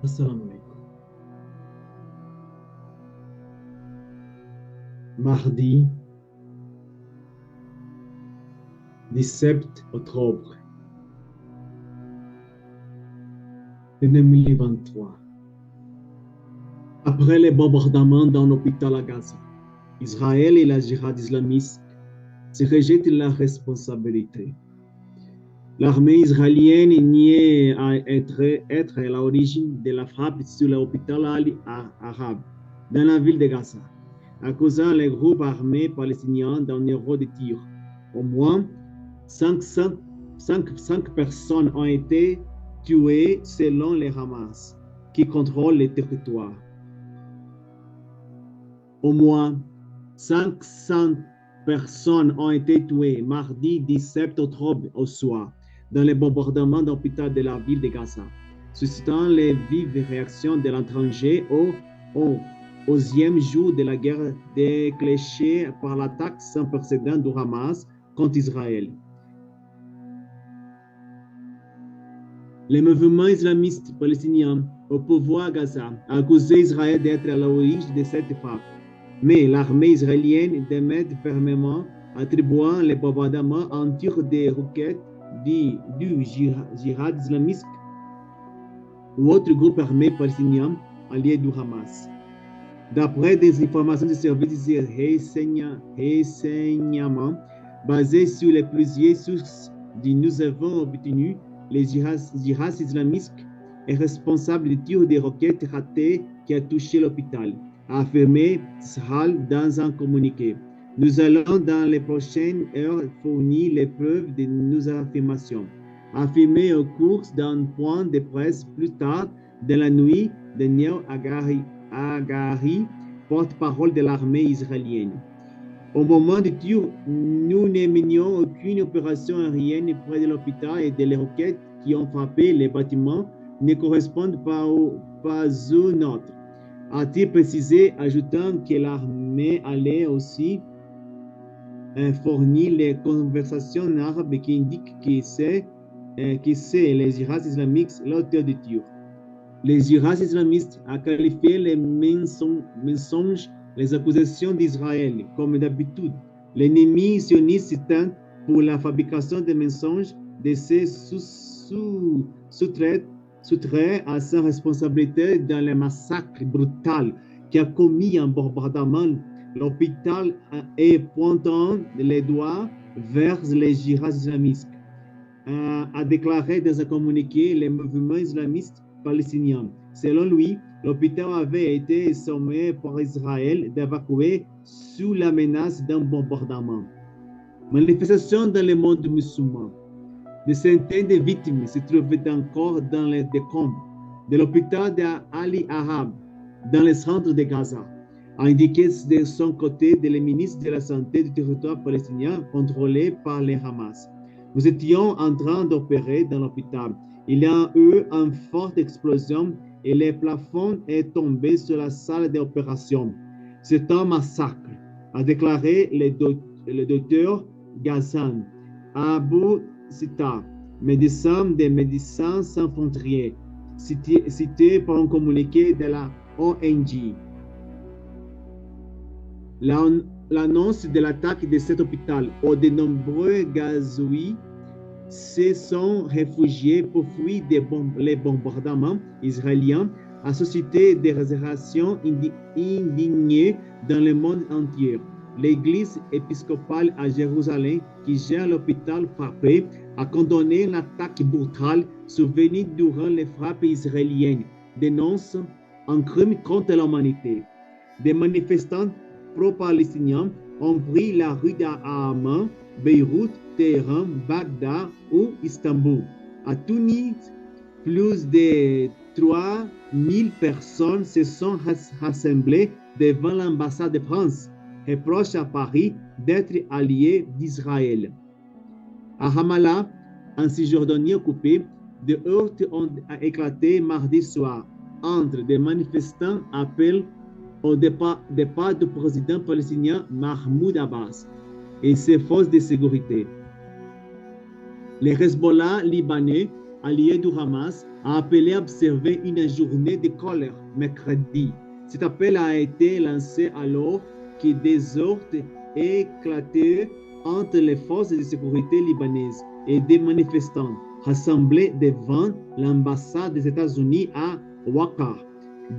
Assalamu alaikum. Mardi 17 octobre 2023. Après les bombardements dans l'hôpital à Gaza, Israël et la djihad islamiste se rejettent la responsabilité. L'armée israélienne nie à être à l'origine de la frappe sur l'hôpital arabe dans la ville de Gaza, accusant les groupes armés palestiniens d'un erreur de tir. Au moins 5 personnes ont été tuées selon les Hamas, qui contrôlent les territoires. Au moins 500 personnes ont été tuées mardi 17 octobre au soir dans les bombardements d'hôpital de la ville de Gaza, suscitant les vives réactions de l'étranger au 11e jour de la guerre déclenchée par l'attaque sans précédent du Hamas contre Israël. Le mouvement islamiste palestinien au pouvoir à Gaza a accusé Israël d'être à l'origine de cette frappe, mais l'armée israélienne dément fermement, attribuant les bombardements en tir des roquettes du djihad islamiste ou autre groupe armé palestinien allié du Hamas. D'après des informations du service de renseignement basées sur les plusieurs sources que nous avons obtenues, le djihad islamiste est responsable du tir des roquettes ratées qui a touché l'hôpital, a affirmé Tzahal dans un communiqué. Nous allons dans les prochaines heures fournir les preuves de nos affirmations, affirmé au cours d'un point de presse plus tard dans la nuit de Daniel Hagari, porte-parole de l'armée israélienne. Au moment du tir, nous ne menions aucune opération aérienne près de l'hôpital et les roquettes qui ont frappé les bâtiments ne correspondent pas aux nôtres, a-t-il précisé, ajoutant que l'armée allait aussi fournir les conversations arabes qui indiquent que c'est les djihadistes islamiques l'auteur du tir. Les djihadistes islamistes a qualifié les mensonges, les accusations d'Israël, comme d'habitude. L'ennemi sioniste s'éteint pour la fabrication des mensonges de ses soustrait à sa responsabilité dans le massacre brutal qui a commis un bombardement l'hôpital et pointant les doigts vers les djihadistes islamistes, a déclaré dans un communiqué le mouvement islamiste palestinien. Selon lui, l'hôpital avait été sommé par Israël d'évacuer sous la menace d'un bombardement. Manifestation dans le monde musulman. Des centaines de victimes se trouvaient encore dans les décombres de l'hôpital d'Ali Arab, dans le centre de Gaza, a indiqué de son côté le ministre de la Santé du territoire palestinien contrôlé par les Hamas. Nous étions en train d'opérer dans l'hôpital. Il y a eu une forte explosion et le plafond est tombé sur la salle d'opération. C'est un massacre, a déclaré le docteur Ghassan Abu Sita, médecin des Médecins Sans Frontières, cité par un communiqué de la ONG. L'annonce de l'attaque de cet hôpital où de nombreux Gazaouis se sont réfugiés pour fuir les bombardements israéliens a suscité des réactions indignées dans le monde entier. L'Église épiscopale à Jérusalem, qui gère l'hôpital frappé, a condamné l'attaque brutale survenue durant les frappes israéliennes, dénonce un crime contre l'humanité. Des manifestants pro-palestiniens ont pris la rue d'Amman, Beyrouth, Téhéran, Bagdad ou Istanbul. À Tunis, plus de 3000 personnes se sont rassemblées devant l'ambassade de France, reproche à Paris d'être allié d'Israël. À Ramallah, en Cisjordanie occupée, des heurts ont éclaté mardi soir entre des manifestants appellent au départ du président palestinien Mahmoud Abbas et ses forces de sécurité. Le Hezbollah libanais allié du Hamas, a appelé à observer une journée de colère mercredi. Cet appel a été lancé alors que des ordres éclataient entre les forces de sécurité libanaises et des manifestants rassemblés devant l'ambassade des États-Unis à Raqqa,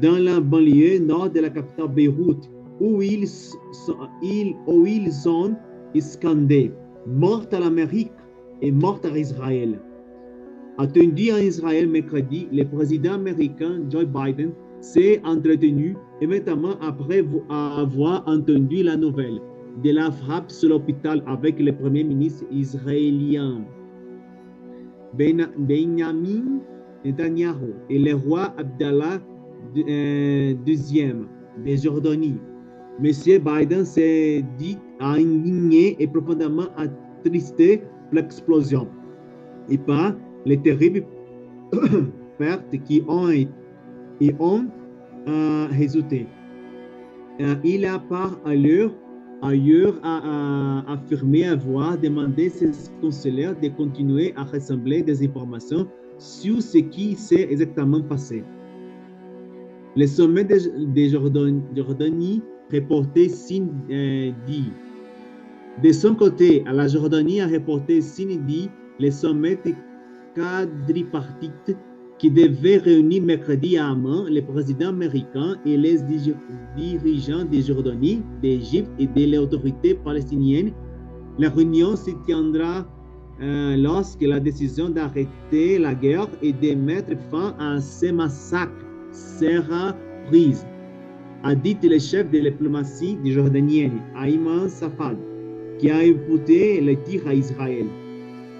dans la banlieue nord de la capitale Beyrouth, où ils ont scandé « Morte à l'Amérique et morte à Israël ». Attendu en Israël mercredi, le président américain Joe Biden s'est entretenu immédiatement après avoir entendu la nouvelle de la frappe sur l'hôpital avec le premier ministre israélien Benjamin Netanyahu et le roi Abdallah II de Jordanie. M. Biden s'est dit indigné et profondément attristé par l'explosion et par les terribles pertes qui ont résulté. Il a par ailleurs affirmé avoir demandé à ses conseillers de continuer à rassembler des informations sur ce qui s'est exactement passé. Le sommet de Jordanie reporté dit. De son côté, la Jordanie a reporté dit le sommet quadripartite qui devait réunir mercredi à Amman les présidents américains et les dirigeants de Jordanie, d'Égypte et de l'autorité palestinienne. La réunion se tiendra lorsque la décision d'arrêter la guerre et de mettre fin à ces massacres sera prise, a dit le chef de la diplomatie jordanienne, Ayman Safad, qui a imputé le tir à Israël.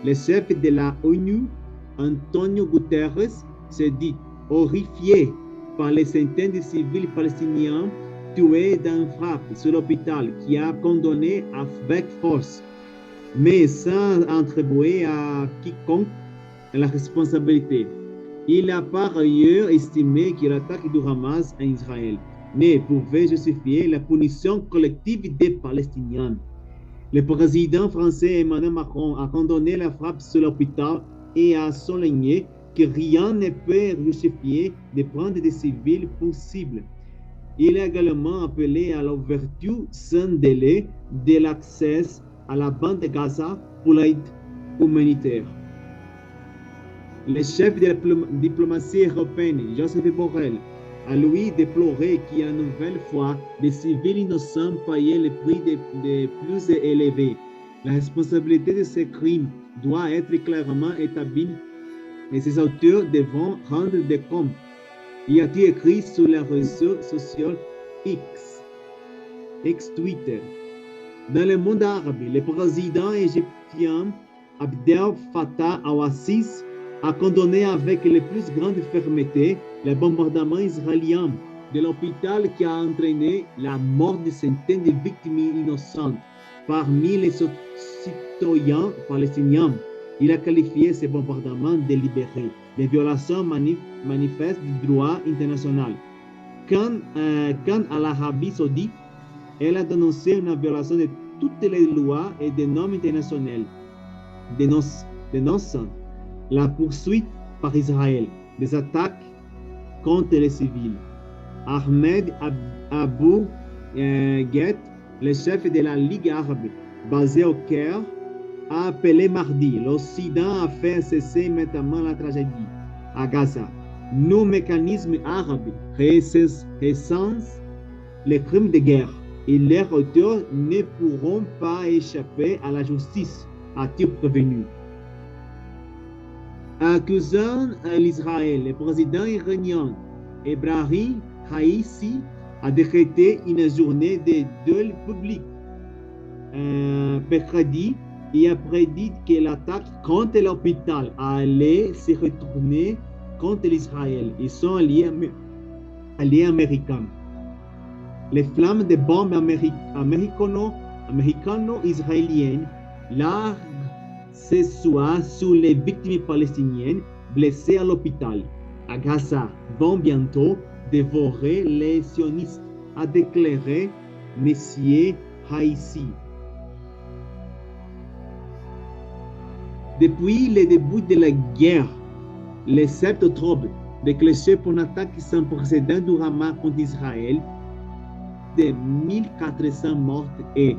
Le chef de la ONU, Antonio Guterres, s'est dit horrifié par les centaines de civils palestiniens tués dans une frappe sur l'hôpital, qui a condamné avec force, mais sans attribuer à quiconque la responsabilité. Il a par ailleurs estimé que l'attaque du Hamas à Israël ne pouvait justifier la punition collective des Palestiniens. Le président français Emmanuel Macron a condamné la frappe sur l'hôpital et a souligné que rien ne peut justifier de prendre des civils possibles. Il a également appelé à l'ouverture sans délai de l'accès à la bande de Gaza pour l'aide humanitaire. Le chef de la diplomatie européenne, Joseph Borrell, a lui déploré qu'une nouvelle fois, des civils innocents payaient le prix de plus élevé. La responsabilité de ces crimes doit être clairement établie et ses auteurs devront rendre des comptes. Il a été écrit sur le réseau social X Twitter. Dans le monde arabe, le président égyptien Abdel Fattah al-Sisi a condamné avec la plus grande fermeté le bombardement israélien de l'hôpital qui a entraîné la mort de centaines de victimes innocentes parmi les citoyens palestiniens. Il a qualifié ces bombardements délibérés de violations manifestes du droit international. Quant à l'Arabie saoudite, elle a dénoncé une violation de toutes les lois et des normes internationales, dénonçant la poursuite par Israël des attaques contre les civils. Ahmed Abou Ghet, le chef de la Ligue arabe basé au Caire, a appelé mardi l'Occident à faire cesser immédiatement la tragédie à Gaza. Nos mécanismes arabes recensent les crimes de guerre et leurs auteurs ne pourront pas échapper à la justice, a-t-il prévenu. Accusant l'Israël, le président iranien Ebrahim Raisi a décrété une journée de deuil public mercredi et a prédit que l'attaque contre l'hôpital allait se retourner contre l'Israël et son allié américain. Les flammes de bombes américano-israéliennes larguent ce soir sur les victimes palestiniennes blessées à l'hôpital à Gaza vont bientôt dévorer les sionistes, a déclaré M. Raisi. Depuis le début de la guerre, le 7 octobre, déclenché pour une attaque sans précédent du Hamas contre Israël, de 1400 morts et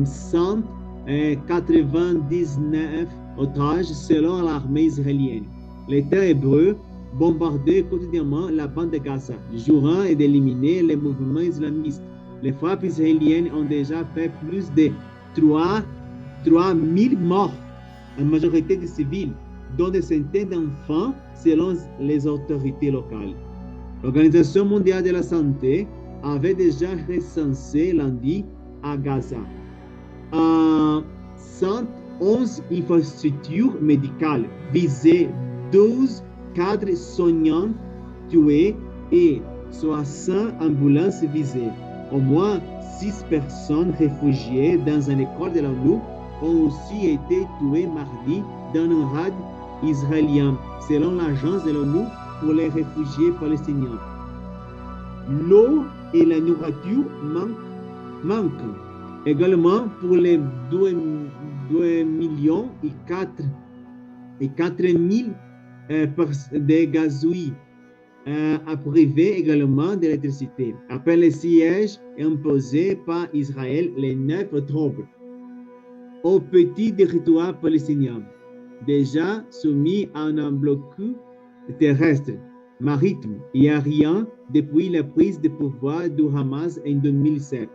199 otages selon l'armée israélienne. L'État hébreu bombardait quotidiennement la bande de Gaza, jurant d'éliminer les mouvements islamistes. Les frappes israéliennes ont déjà fait plus de 3000 morts, en majorité de civils, dont des centaines d'enfants selon les autorités locales. L'Organisation mondiale de la santé avait déjà recensé lundi à Gaza 111 infrastructures médicales visées, 12 cadres soignants tués et 60 ambulances visées. Au moins 6 personnes réfugiées dans une école de l'ONU ont aussi été tuées mardi dans un raid israélien, selon l'agence de l'ONU pour les réfugiés palestiniens. L'eau et la nourriture manquent également pour les 2 millions et 4 000 de gazouilles privés également d'électricité, après le siège imposé par Israël le 9 octobre au petit territoire palestinien, déjà soumis à un blocus terrestre, maritime et aérien depuis la prise de pouvoir du Hamas en 2007.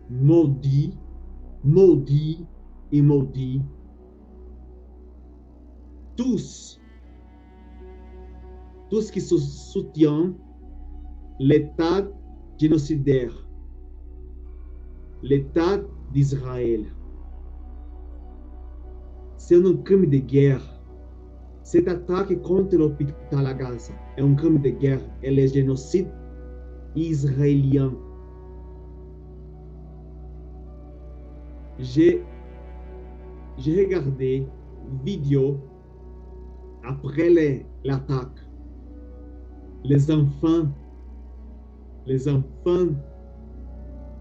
Maudit, maudit et maudit, tous qui soutiennent l'État génocidaire, l'État d'Israël. C'est un crime de guerre. Cette attaque contre l'hôpital à Gaza est un crime de guerre et le génocide israélien. J'ai regardé vidéo après l'attaque. Les enfants,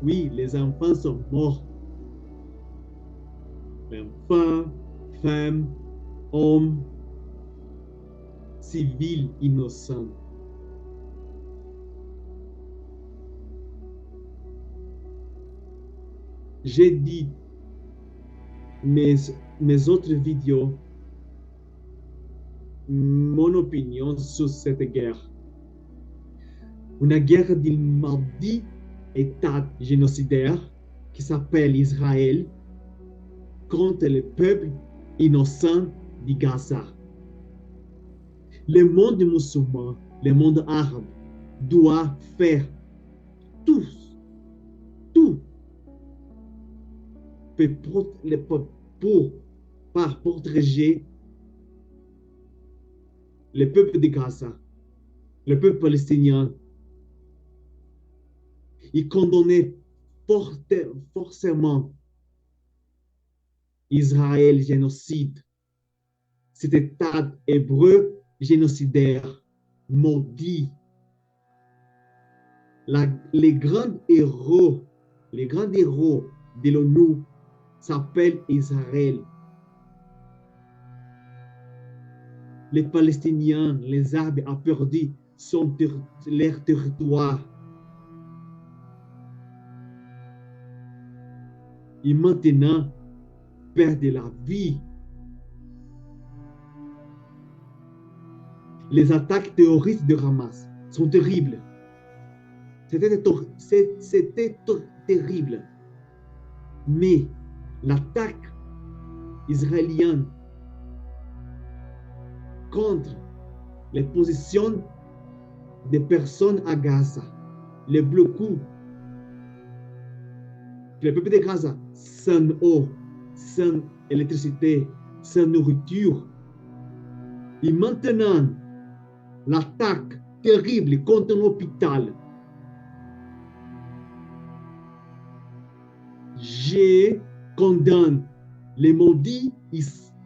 oui, les enfants sont morts. Enfants, femmes, hommes, civils innocents. J'ai dit mes autres vidéos, mon opinion sur cette guerre. Une guerre d'un maudit État génocidaire qui s'appelle Israël contre le peuple innocent de Gaza. Le monde musulman, le monde arabe doit faire tout pour protéger le peuple de Gaza, le peuple palestinien, et condamner forcément Israël génocide, cet État hébreu génocidaire, maudit. Les grands héros de l'ONU s'appellent Israël. Les Palestiniens, les Arabes ont perdu leur territoire. Et maintenant, perdent la vie. Les attaques terroristes de Hamas sont terribles. C'était terrible. Mais l'attaque israélienne contre les positions des personnes à Gaza, les blocus, le peuple de Gaza, sans eau, sans électricité, sans nourriture. Et maintenant, l'attaque terrible contre l'hôpital. Je condamne les maudits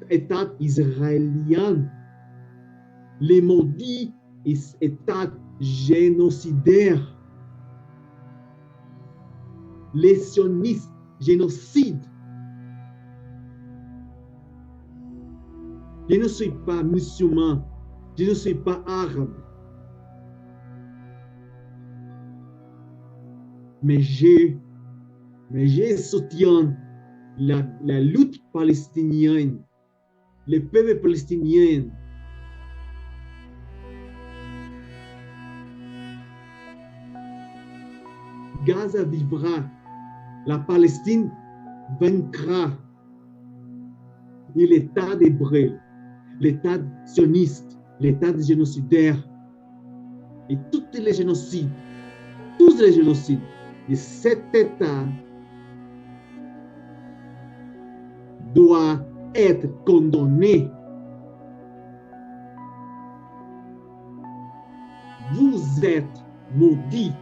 États israéliens, les maudits États génocidaires, les sionistes, génocide. Je ne suis pas musulman, je ne suis pas arabe, mais je soutiens la lutte palestinienne, le peuple palestinien. Gaza vivra, la Palestine vaincra. Et l'État d'Hébreu, l'État sioniste, l'État génocidaire et tous les génocides de cet État doit être condamné. Vous êtes maudits,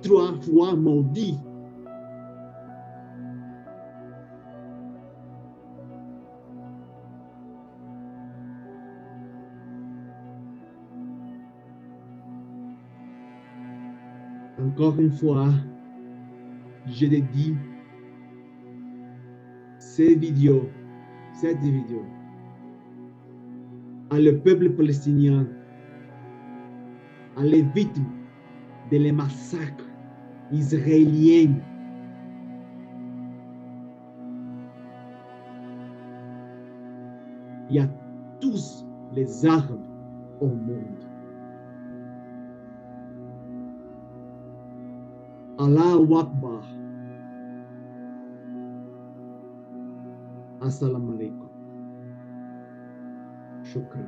3 fois maudits. Encore une fois, je dédie cette vidéo à le peuple palestinien, à les victimes de les massacres israéliens. Il y a tous les armes au monde. Allahu Akbar. Assalamu alaikum. Shukran.